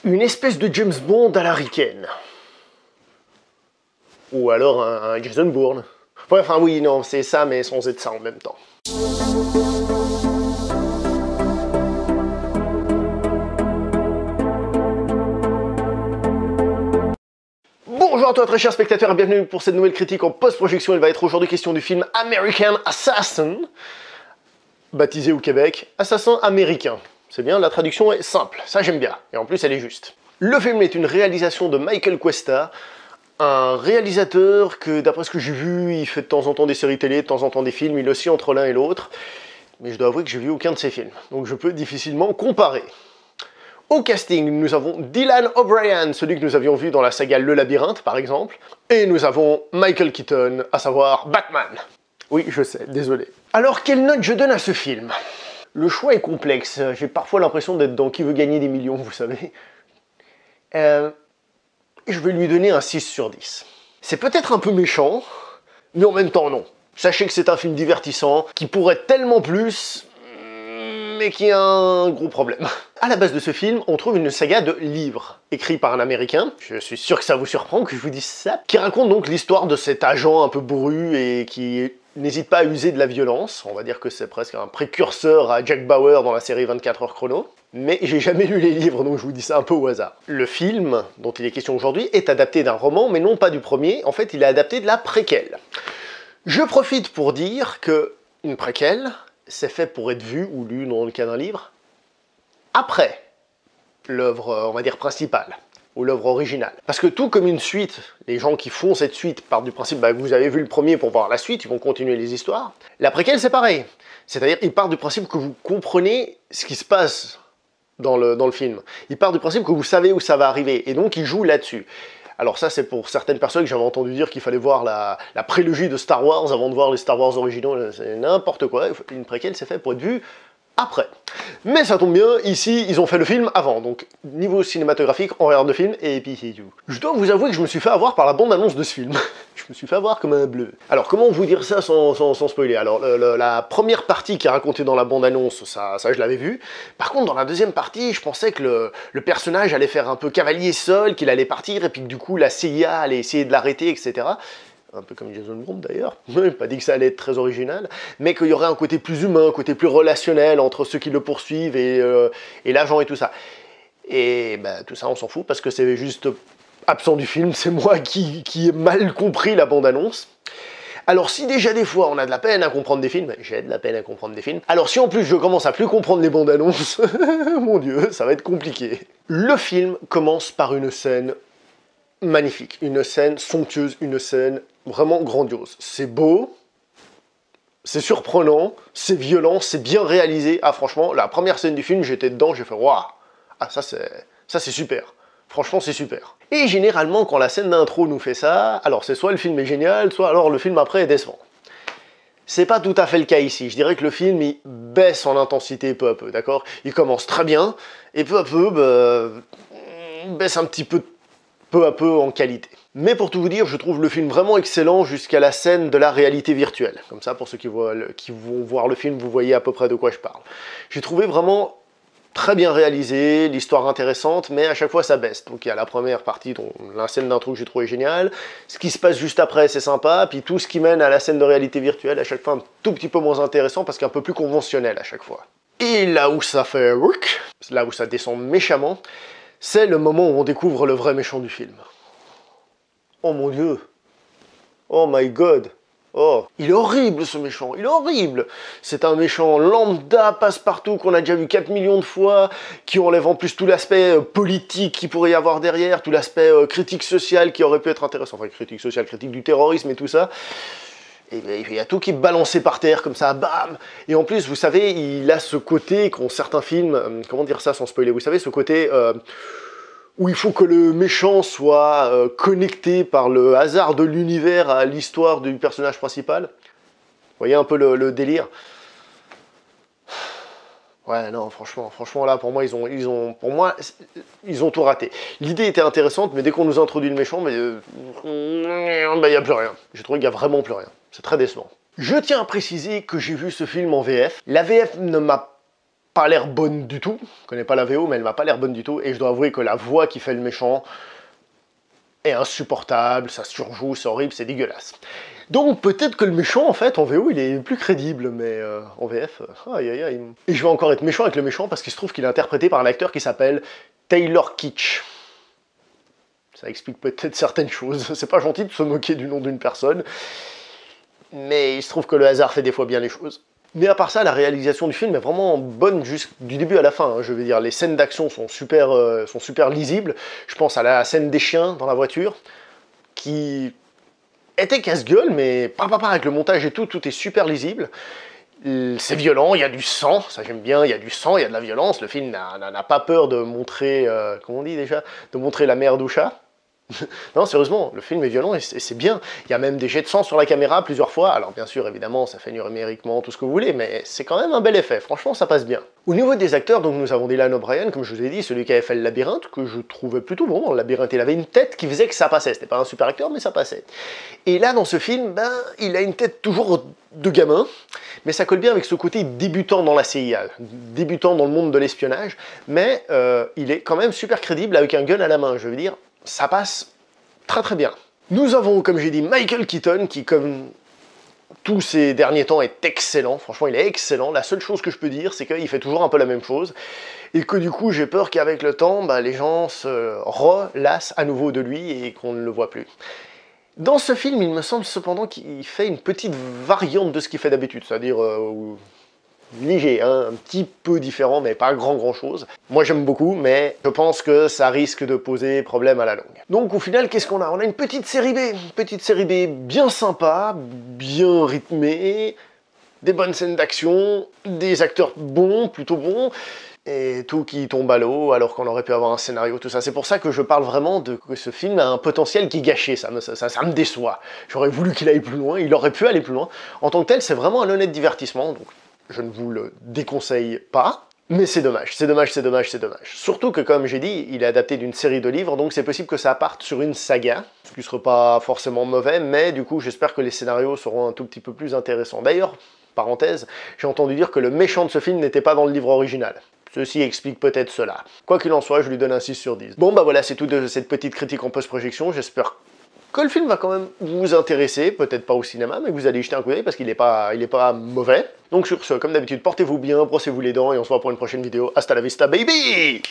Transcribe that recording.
Une espèce de James Bond à la Riken. Ou alors un Jason Bourne. Ouais, enfin oui, non, c'est ça, mais sans être ça en même temps. Bonjour à toi très chers spectateurs et bienvenue pour cette nouvelle critique en post-projection. Il va être aujourd'hui question du film American Assassin, baptisé au Québec Assassin américain. C'est bien, la traduction est simple, ça j'aime bien, et en plus elle est juste. Le film est une réalisation de Michael Cuesta, un réalisateur que, d'après ce que j'ai vu, il fait de temps en temps des séries télé, de temps en temps des films, il oscille entre l'un et l'autre, mais je dois avouer que j'ai vu aucun de ses films, donc je peux difficilement comparer. Au casting, nous avons Dylan O'Brien, celui que nous avions vu dans la saga Le Labyrinthe, par exemple, et nous avons Michael Keaton, à savoir Batman. Oui, je sais, désolé. Alors, quelle note je donne à ce film? Le choix est complexe, j'ai parfois l'impression d'être dans Qui veut gagner des millions, vous savez. Je vais lui donner un 6 sur 10. C'est peut-être un peu méchant, mais en même temps non. Sachez que c'est un film divertissant, qui pourrait être tellement plus, mais qui a un gros problème. À la base de ce film, on trouve une saga de livres, écrits par un Américain, je suis sûr que ça vous surprend que je vous dise ça, qui raconte donc l'histoire de cet agent un peu bourru et qui n'hésite pas à user de la violence. On va dire que c'est presque un précurseur à Jack Bauer dans la série 24 heures chrono. Mais j'ai jamais lu les livres, donc je vous dis ça un peu au hasard. Le film, dont il est question aujourd'hui, est adapté d'un roman, mais non pas du premier. En fait, il est adapté de la préquelle. Je profite pour dire que une préquelle, c'est fait pour être vu ou lu dans le cas d'un livre après l'œuvre, on va dire, principale, ou l'œuvre originale. Parce que tout comme une suite, les gens qui font cette suite partent du principe que vous avez vu le premier pour voir la suite, ils vont continuer les histoires. La préquelle, c'est pareil. C'est-à-dire, ils partent du principe que vous comprenez ce qui se passe dans le film. Ils partent du principe que vous savez où ça va arriver, et donc ils jouent là-dessus. Alors ça, c'est pour certaines personnes que j'avais entendu dire qu'il fallait voir la prélogie de Star Wars avant de voir les Star Wars originaux, c'est n'importe quoi. Une préquelle, c'est fait pour être vu après. Mais ça tombe bien, ici, ils ont fait le film avant, donc niveau cinématographique, on regarde le film, et puis c'est tout. Je dois vous avouer que je me suis fait avoir par la bande-annonce de ce film. Je me suis fait avoir comme un bleu. Alors, comment vous dire ça sans spoiler? Alors, la première partie qui est racontée dans la bande-annonce, ça je l'avais vu. Par contre, dans la deuxième partie, je pensais que le personnage allait faire un peu cavalier seul, qu'il allait partir, et puis que du coup, la CIA allait essayer de l'arrêter, etc. Un peu comme Jason Bourne d'ailleurs, pas dit que ça allait être très original, mais qu'il y aurait un côté plus humain, un côté plus relationnel entre ceux qui le poursuivent et l'agent et tout ça. Et tout ça on s'en fout parce que c'est juste absent du film, c'est moi qui ai mal compris la bande-annonce. Alors si déjà des fois on a de la peine à comprendre des films, j'ai de la peine à comprendre des films, alors si en plus je commence à plus comprendre les bandes-annonces, mon dieu, ça va être compliqué. Le film commence par une scène magnifique, une scène somptueuse, une scène vraiment grandiose. C'est beau, c'est surprenant, c'est violent, c'est bien réalisé. Ah franchement, la première scène du film, j'étais dedans, j'ai fait waouh. Ah ça c'est super. Franchement c'est super. Et généralement quand la scène d'intro nous fait ça, alors c'est soit le film est génial, soit alors le film après est décevant. C'est pas tout à fait le cas ici. Je dirais que le film il baisse en intensité peu à peu, d'accord? Il commence très bien et peu à peu il baisse un petit peu à peu en qualité. Mais pour tout vous dire, je trouve le film vraiment excellent jusqu'à la scène de la réalité virtuelle. Comme ça, pour ceux qui vont voir le film, vous voyez à peu près de quoi je parle. J'ai trouvé vraiment très bien réalisé, l'histoire intéressante, mais à chaque fois ça baisse. Donc il y a la première partie, dont la scène d'intro que j'ai trouvé géniale, ce qui se passe juste après c'est sympa, puis tout ce qui mène à la scène de réalité virtuelle, à chaque fois un tout petit peu moins intéressant parce qu'un peu plus conventionnel à chaque fois. Et là où ça fait work, là où ça descend méchamment, c'est le moment où on découvre le vrai méchant du film. Oh mon dieu. Oh my god. Oh, il est horrible ce méchant, il est horrible. C'est un méchant lambda passe-partout qu'on a déjà vu 4 millions de fois, qui enlève en plus tout l'aspect politique qu'il pourrait y avoir derrière, tout l'aspect critique sociale qui aurait pu être intéressant. Enfin, critique sociale, critique du terrorisme et tout ça. Et il y a tout qui est balancé par terre comme ça, bam. Et en plus, vous savez, il a ce côté qu'ont certains films, comment dire ça sans spoiler, vous savez, ce côté où il faut que le méchant soit connecté par le hasard de l'univers à l'histoire du personnage principal. Vous voyez un peu le délire? Ouais, non, franchement là, pour moi, ils ont tout raté. L'idée était intéressante, mais dès qu'on nous introduit le méchant, il n'y a plus rien. J'ai trouvé qu'il n'y a vraiment plus rien. C'est très décevant. Je tiens à préciser que j'ai vu ce film en VF. La VF ne m'a pas l'air bonne du tout. Je connais pas la VO, mais elle m'a pas l'air bonne du tout. Et je dois avouer que la voix qui fait le méchant est insupportable, ça surjoue, c'est horrible, c'est dégueulasse. Donc peut-être que le méchant, en fait, en VO, il est plus crédible, mais en VF, aïe aïe aïe. Et je vais encore être méchant avec le méchant, parce qu'il se trouve qu'il est interprété par un acteur qui s'appelle Taylor Kitsch. Ça explique peut-être certaines choses. C'est pas gentil de se moquer du nom d'une personne, mais il se trouve que le hasard fait des fois bien les choses. Mais à part ça, la réalisation du film est vraiment bonne du début à la fin. Hein. Je veux dire, les scènes d'action sont super lisibles. Je pense à la scène des chiens dans la voiture, qui était casse-gueule, mais avec le montage et tout, tout est super lisible. C'est violent, il y a du sang, ça j'aime bien, il y a du sang, il y a de la violence. Le film n'a pas peur de montrer, comment on dit déjà, de montrer la merde au chat. Non, sérieusement, le film est violent et c'est bien. Il y a même des jets de sang sur la caméra plusieurs fois. Alors bien sûr, évidemment, ça fait numériquement tout ce que vous voulez, mais c'est quand même un bel effet. Franchement, ça passe bien. Au niveau des acteurs, donc nous avons Dylan O'Brien, comme je vous ai dit, celui qui avait fait le labyrinthe, que je trouvais plutôt bon dans le labyrinthe. Il avait une tête qui faisait que ça passait. C'était pas un super acteur, mais ça passait. Et là, dans ce film, ben, il a une tête toujours de gamin, mais ça colle bien avec ce côté débutant dans la CIA, débutant dans le monde de l'espionnage, mais il est quand même super crédible avec un gun à la main. Je veux dire, ça passe très très bien. Nous avons, comme j'ai dit, Michael Keaton, qui, comme tous ces derniers temps, est excellent. Franchement, il est excellent. La seule chose que je peux dire, c'est qu'il fait toujours un peu la même chose, et que du coup, j'ai peur qu'avec le temps, bah, les gens se relassent à nouveau de lui, et qu'on ne le voit plus. Dans ce film, il me semble cependant qu'il fait une petite variante de ce qu'il fait d'habitude, c'est-à-dire léger, hein, un petit peu différent, mais pas grand chose. Moi j'aime beaucoup, mais je pense que ça risque de poser problème à la longue. Donc au final, qu'est-ce qu'on a? On a une petite série B bien sympa, bien rythmée, des bonnes scènes d'action, des acteurs bons, plutôt bons, et tout qui tombe à l'eau alors qu'on aurait pu avoir un scénario, tout ça. C'est pour ça que je parle vraiment de que ce film a un potentiel qui est gâché, ça me déçoit. J'aurais voulu qu'il aille plus loin, il aurait pu aller plus loin. En tant que tel, c'est vraiment un honnête divertissement, donc je ne vous le déconseille pas. Mais c'est dommage, c'est dommage. Surtout que, comme j'ai dit, il est adapté d'une série de livres, donc c'est possible que ça parte sur une saga, ce qui ne serait pas forcément mauvais, mais du coup, j'espère que les scénarios seront un tout petit peu plus intéressants. D'ailleurs, parenthèse, j'ai entendu dire que le méchant de ce film n'était pas dans le livre original. Ceci explique peut-être cela. Quoi qu'il en soit, je lui donne un 6 sur 10. Bon bah voilà, c'est tout de cette petite critique en post-projection. J'espère que le film va quand même vous intéresser, peut-être pas au cinéma, mais que vous allez y jeter un coup d'œil parce qu'il est pas mauvais. Donc sur ce, comme d'habitude, portez-vous bien, brossez-vous les dents et on se voit pour une prochaine vidéo. Hasta la vista, baby!